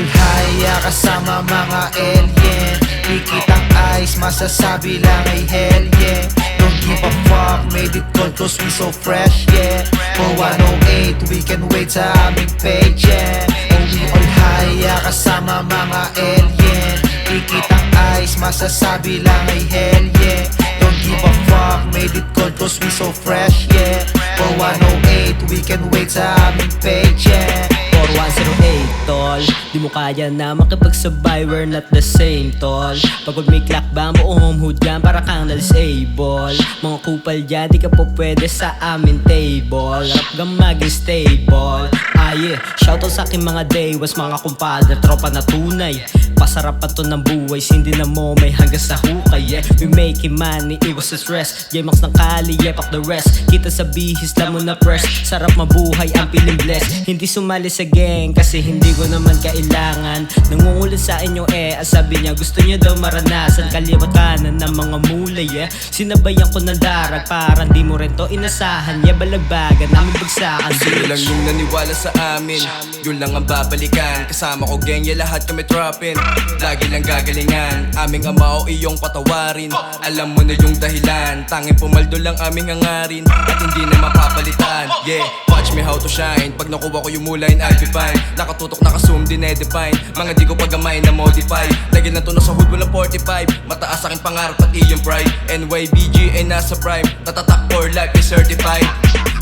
all high, kasama mga alien. Di kitang eyes, masasabi lang ay hell yeah. Don't give a fuck, made it cold cause we so fresh yeah. For 108, we can wait sa aming page yeah. And we all high, kasama mga alien. Di kitang eyes, masasabi lang ay hell yeah. Don't give a fuck, made it cold cause we so fresh yeah. For 108, we can wait sa aming page yeah. 4108 tol, di mo kaya na makipagsabay, we're not the same tol. Pagod may clock ba, buong hood yan, para kang na-disable. Mga kupal dyan, di ka po pwede sa amin table. Rap ka maging stable. Ah yeah, shoutout sa aking mga daywas, mga kumpadre, tropa na tunay. Pasarapan to ng buhay, hindi na mo may hanggang sa hukay yeah. We making money, iwas sa stress. J-Max ng Kali, yeah, fuck the rest. Kita sa bihis, lamo na press. Sarap mabuhay, ang piling bless. Hindi sumali sa gang, kasi hindi ko naman kailangan. Nangungulit sa inyo sabi niya gusto niya daw maranasan. Kaliwat kanan ng mga mulay yeah. Sinabayan ko ng darag, parang di mo rin to inasahan yeah. Balagbagan, namin bagsakan. Sino lang yung naniwala sa amin, yun lang ang babalikan. Kasama ko gang, yeah, lahat kami droppin'. Lagi lang gagalingan, aming ama o iyong patawarin. Alam mo na yung dahilan, tanging pumaldo lang aming hangarin. At hindi na mapapalitan, yeah. Watch me how to shine, pag nakuha ko yung mulay I'll be fine. Nakatutok, naka-zoom, dinedefine. Mga di ko pagamay na modify. Lagi lang to nasa hood, walang 45. Mataas aking pangarap at iyong pride. NYBG ay nasa prime, tatatak for life is certified.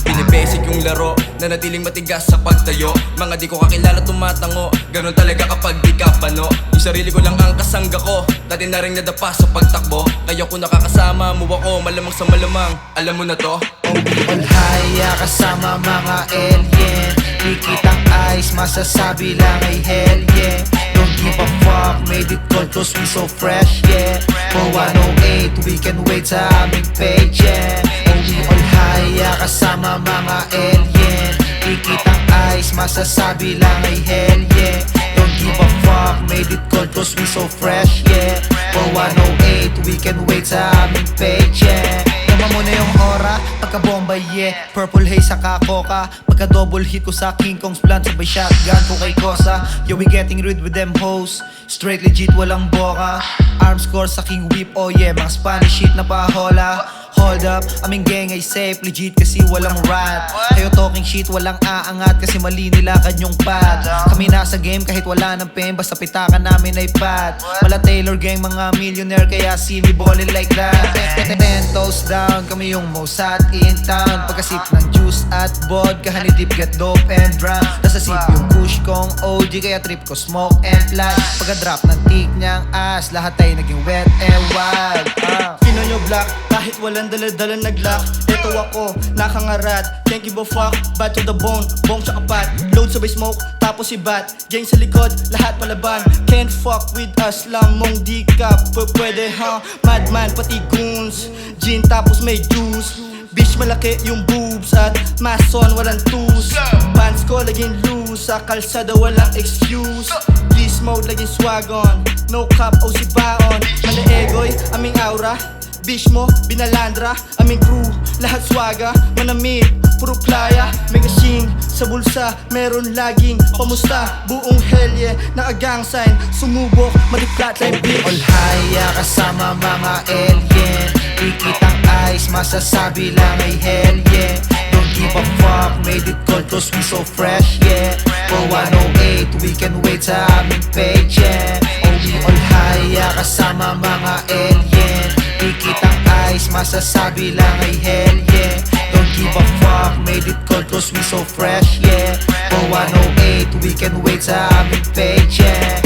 Binibasic yung laro, nanatiling matigas sa pagtayo. Mga di ko kakilala tumatango, ganun talaga kapag di ka pano. Yung sarili ko lang ang kasangga ko, dati na rin nadapa sa pagtakbo. Kaya kung nakakasama mo ako, malamang sa malamang, alam mo na to. All high, kasama mga alien. Di kitang eyes, masasabi lang ay hell yeah. Don't give a fuck, made it cold cause we so fresh yeah. For 108, we can wait sa aming page yeah. And we all high, kasama mga alien. Di kitang eyes, masasabi lang ay hell yeah. Don't give a fuck, made it cold cause we so fresh yeah. For 108, we can wait sa aming page yeah. Tama mo na yung aura, pagka-bomba yeah. Purple haze sa kakoka, pagka-double hit ko sa King Kong's blunt. Sabay shotgun ko kay Kosa. Yo, we getting rid with them hoes, straight legit, walang boka. Arms core sa King Whip, oh yeah. Mga Spanish shit na pahola. Hold up, aming gang ay safe, legit kasi walang rat. Kayo talking shit, walang aangat kasi mali nila kanyong pad. Kami nasa game kahit wala ng pen, basta pitakan namin ay pad. Wala Taylor gang, mga millionaire, kaya see me ballin' like that. 10 toes down, kami yung most hot in town. Pagkasip ng juice at vodka, honey dip, get dope and drown. Nasa sip yung push kong OG, kaya trip ko smoke and fly. Pagka-drop ng tick niyang ass, lahat ay naging wet and wild. Pinoy nyo black, kahit walang dala-dala nag-lock. Ito ako, nakangarat, can't give a fuck, bad to the bone, bong sa kapat. Load sabay smoke, tapos si bat, gang sa likod, lahat palaban. Can't fuck with us, lamong di ka pwede ha. Madman pati goons, gin tapos may juice. Bitch malaki yung boobs at mason walang tools. Pants ko laging loose, sa kalsada walang excuse. Beast mode laging swag on, no cap o si baon. Mala egoy, aming aura, bitch mo, binalandra, aming crew, lahat swaga, manamit, puro playa, mega shing, sa bulsa, meron laging pamusta, buong hell yeah, naka-gang sign, sumubok, madi-flatline bitch. All high, kasama mga alien. Di kitang eyes, masasabi lang ay hell yeah. Don't give a fuck, made it cold cause we so fresh yeah. For 108, we can wait sa aming page yeah. Oh, we all high, kasama mga alien. Di kitang eyes, masasabi lang ay hell yeah. Don't give a fuck, made it cold cause we so fresh yeah. For 108, we can wait sa aming page yeah.